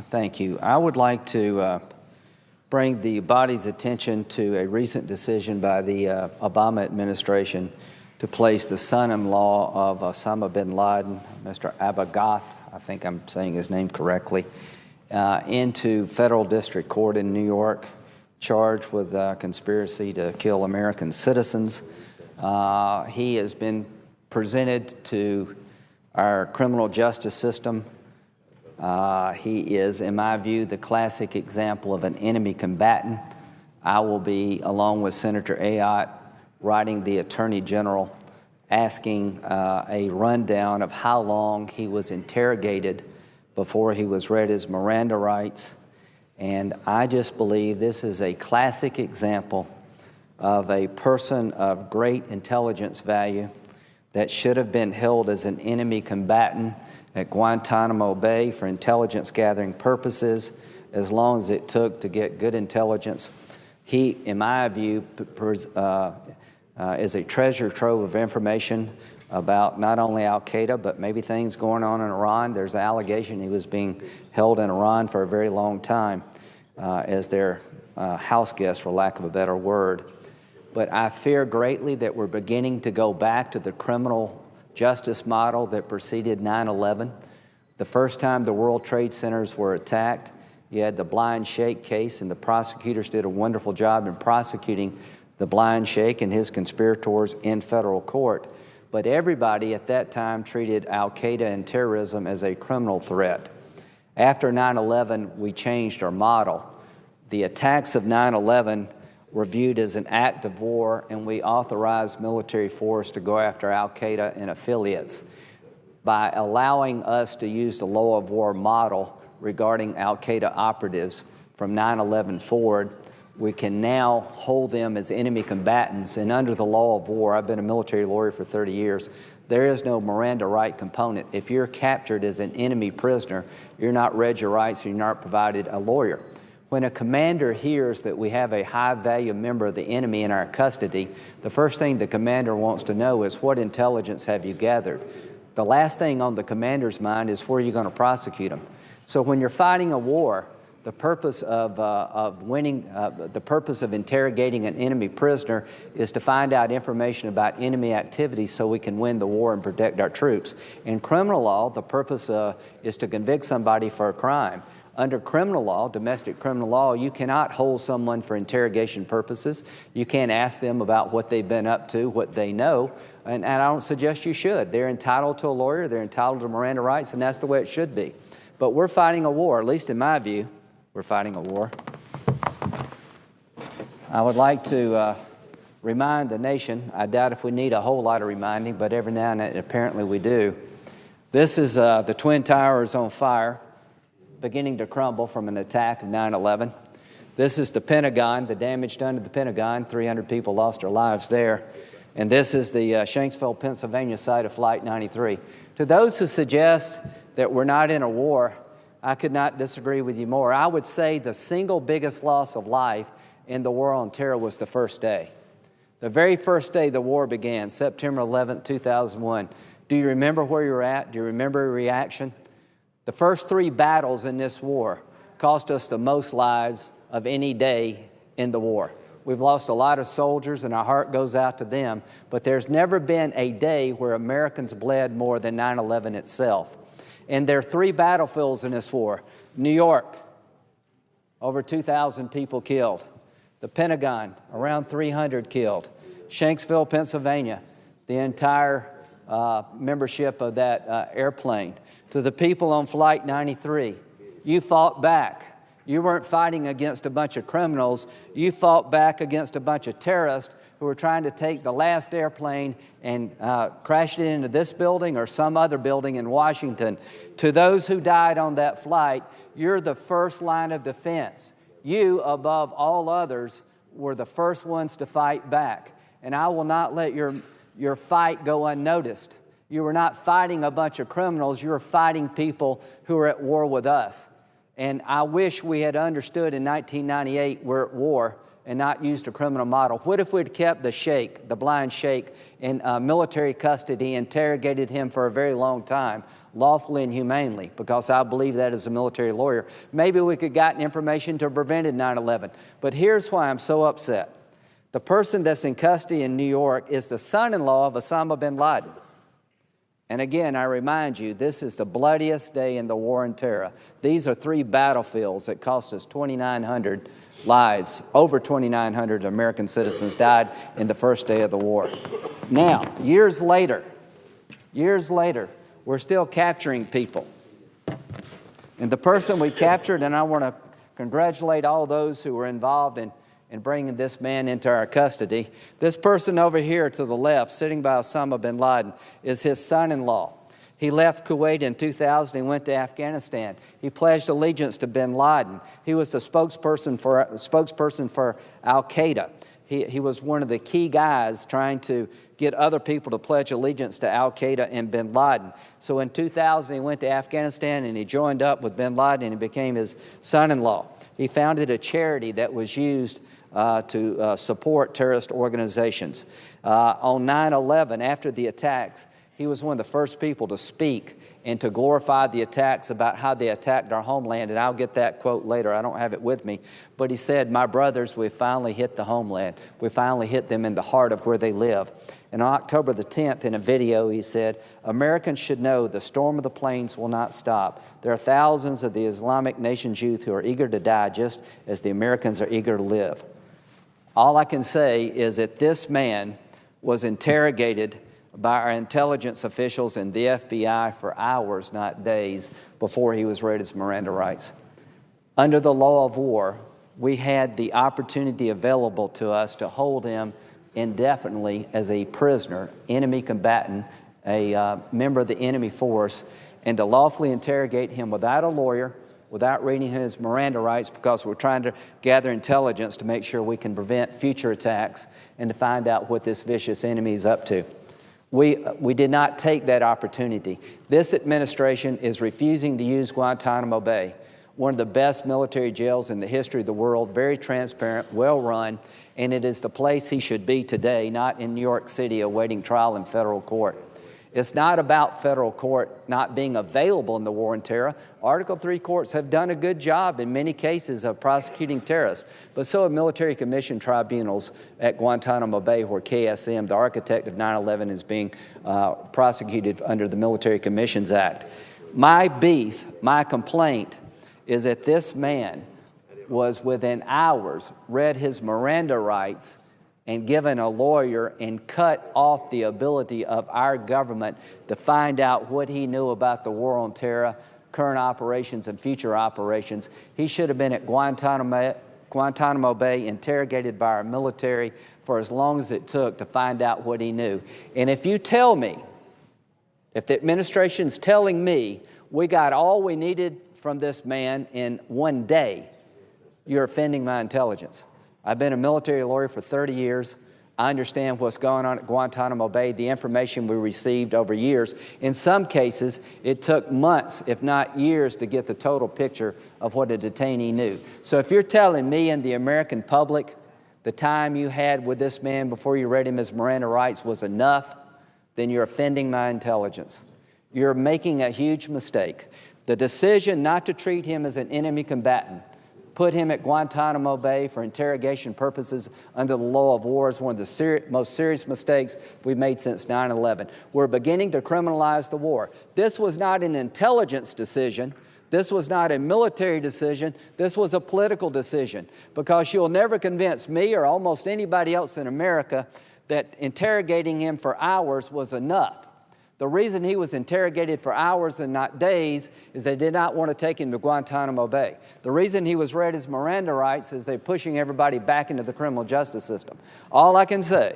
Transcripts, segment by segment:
Thank you. I would like to bring the body's attention to a recent decision by the Obama administration to place the son-in-law of Osama bin Laden, Mr. Abagath, I think I'm saying his name correctly, into federal district court in New York, charged with conspiracy to kill American citizens. He has been presented to our criminal justice system. He is, in my view, the classic example of an enemy combatant. I will be, along with Senator Ayotte, writing the Attorney General asking a rundown of how long he was interrogated before he was read his Miranda rights. And I just believe this is a classic example of a person of great intelligence value that should have been held as an enemy combatant at Guantanamo Bay for intelligence gathering purposes, as long as it took to get good intelligence. He, in my view, is a treasure trove of information about not only al-Qaeda, but maybe things going on in Iran. There's an allegation he was being held in Iran for a very long time as their house guest, for lack of a better word. But I fear greatly that we're beginning to go back to the criminal justice model that preceded 9/11. The first time the World Trade Centers were attacked, you had the Blind Sheikh case, and the prosecutors did a wonderful job in prosecuting the Blind Sheikh and his conspirators in federal court. But everybody at that time treated al-Qaeda and terrorism as a criminal threat. After 9/11, we changed our model. The attacks of 9/11 were viewed as an act of war, and we authorized military force to go after al-Qaeda and affiliates. By allowing us to use the law of war model regarding al-Qaeda operatives from 9/11 forward, we can now hold them as enemy combatants. And under the law of war, I've been a military lawyer for 30 years, there is no Miranda right component. If you're captured as an enemy prisoner, you're not read your rights and you're not provided a lawyer. When a commander hears that we have a high-value member of the enemy in our custody, the first thing the commander wants to know is, what intelligence have you gathered? The last thing on the commander's mind is, where are you going to prosecute them? So when you're fighting a war, the purpose of interrogating an enemy prisoner is to find out information about enemy activities so we can win the war and protect our troops. In criminal law, the purpose is to convict somebody for a crime. Under criminal law, domestic criminal law, you cannot hold someone for interrogation purposes. You can't ask them about what they've been up to, what they know, and I don't suggest you should. They're entitled to a lawyer, they're entitled to Miranda rights, and that's the way it should be. But we're fighting a war, at least in my view, we're fighting a war. I would like to remind the nation, I doubt if we need a whole lot of reminding, but every now and then apparently we do. This is the Twin Towers on fire, beginning to crumble from an attack of 9/11. This is the Pentagon, the damage done to the Pentagon. 300 people lost their lives there. And this is the Shanksville, Pennsylvania site of Flight 93. To those who suggest that we're not in a war, I could not disagree with you more. I would say the single biggest loss of life in the war on terror was the first day. The very first day the war began, September 11, 2001. Do you remember where you were at? Do you remember your reaction? The first 3 battles in this war cost us the most lives of any day in the war. We've lost a lot of soldiers, and our heart goes out to them, but there's never been a day where Americans bled more than 9/11 itself. And there are 3 battlefields in this war. New York, over 2,000 people killed. The Pentagon, around 300 killed. Shanksville, Pennsylvania, the entire membership of that airplane. To the people on Flight 93, you fought back. You weren't fighting against a bunch of criminals. You fought back against a bunch of terrorists who were trying to take the last airplane and crash it into this building or some other building in Washington. To those who died on that flight, you're the first line of defense. You, above all others, were the first ones to fight back. And I will not let your fight go unnoticed. You were not fighting a bunch of criminals. You were fighting people who were at war with us. And I wish we had understood in 1998 we're at war and not used a criminal model? What if we'd kept the sheikh, the blind sheikh, in military custody, interrogated him for a very long time, lawfully and humanely, because I believe that as a military lawyer? Maybe we could have gotten information to have prevented 9/11. But here's why I'm so upset. The person that's in custody in New York is the son-in-law of Osama bin Laden. And again, I remind you, this is the bloodiest day in the war on terror. These are 3 battlefields that cost us 2,900 lives. Over 2,900 American citizens died in the first day of the war. Now, years later, we're still capturing people. And the person we captured, and I want to congratulate all those who were involved in bringing this man into our custody. This person over here to the left, sitting by Osama bin Laden, is his son-in-law. He left Kuwait in 2000 and went to Afghanistan. He pledged allegiance to bin Laden. He was the spokesperson for Al-Qaeda. He was one of the key guys trying to get other people to pledge allegiance to Al-Qaeda and bin Laden. So in 2000, he went to Afghanistan and he joined up with bin Laden and he became his son-in-law. He founded a charity that was used to support terrorist organizations. On 9/11, after the attacks, he was one of the first people to speak and to glorify the attacks, about how they attacked our homeland. And I'll get that quote later. I don't have it with me. But he said, "My brothers, we finally hit the homeland. We finally hit them in the heart of where they live." And on October the 10th, in a video, he said, "Americans should know the storm of the plains will not stop. There are thousands of the Islamic nation's youth who are eager to die just as the Americans are eager to live." All I can say is that this man was interrogated by our intelligence officials and the FBI for hours, not days, before he was read his Miranda rights. Under the law of war, we had the opportunity available to us to hold him indefinitely as a prisoner, enemy combatant, a member of the enemy force, and to lawfully interrogate him without a lawyer, without reading his Miranda rights, because we're trying to gather intelligence to make sure we can prevent future attacks and to find out what this vicious enemy is up to. We did not take that opportunity. This administration is refusing to use Guantanamo Bay, one of the best military jails in the history of the world, very transparent, well run, and it is the place he should be today, not in New York City awaiting trial in federal court. It's not about federal court not being available in the war on terror. Article III courts have done a good job in many cases of prosecuting terrorists, but so have military commission tribunals at Guantanamo Bay, where KSM, the architect of 9/11, is being prosecuted under the Military Commissions Act. My beef, my complaint, is that this man was within hours read his Miranda rights and given a lawyer and cut off the ability of our government to find out what he knew about the war on terror, current operations and future operations. He should have been at Guantanamo Bay, interrogated by our military for as long as it took to find out what he knew. And if you tell me, if the administration's telling me we got all we needed from this man in one day, you're offending my intelligence. I've been a military lawyer for 30 years. I understand what's going on at Guantanamo Bay, the information we received over years. In some cases, it took months, if not years, to get the total picture of what a detainee knew. So if you're telling me and the American public the time you had with this man before you read him his Miranda rights was enough, then you're offending my intelligence. You're making a huge mistake. The decision not to treat him as an enemy combatant, put him at Guantanamo Bay for interrogation purposes under the law of war, is one of the most serious mistakes we've made since 9/11. We're beginning to criminalize the war. This was not an intelligence decision. This was not a military decision. This was a political decision, because you'll never convince me or almost anybody else in America that interrogating him for hours was enough. The reason he was interrogated for hours and not days is they did not want to take him to Guantanamo Bay. The reason he was read his Miranda rights is they're pushing everybody back into the criminal justice system. All I can say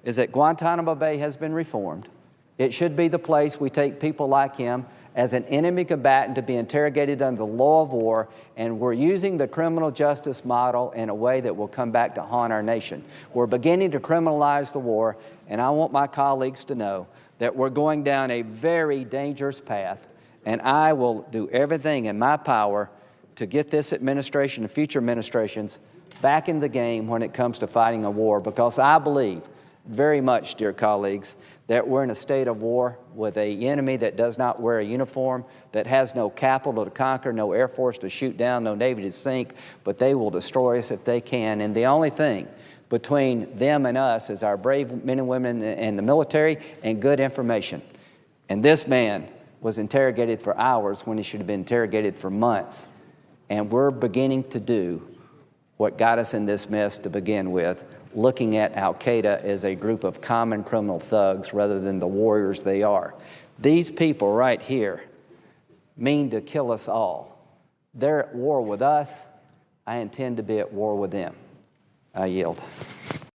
is that Guantanamo Bay has been reformed. It should be the place we take people like him as an enemy combatant to be interrogated under the law of war, and we're using the criminal justice model in a way that will come back to haunt our nation. We're beginning to criminalize the war, and I want my colleagues to know that we're going down a very dangerous path, and I will do everything in my power to get this administration and future administrations back in the game when it comes to fighting a war, because I believe very much, dear colleagues, that we're in a state of war with an enemy that does not wear a uniform, that has no capital to conquer, no air force to shoot down, no navy to sink, but they will destroy us if they can. And the only thing between them and us is our brave men and women in the military and good information. And this man was interrogated for hours when he should have been interrogated for months. And we're beginning to do what got us in this mess to begin with, looking at Al-Qaeda as a group of common criminal thugs rather than the warriors they are. These people right here mean to kill us all. They're at war with us. I intend to be at war with them. I yield.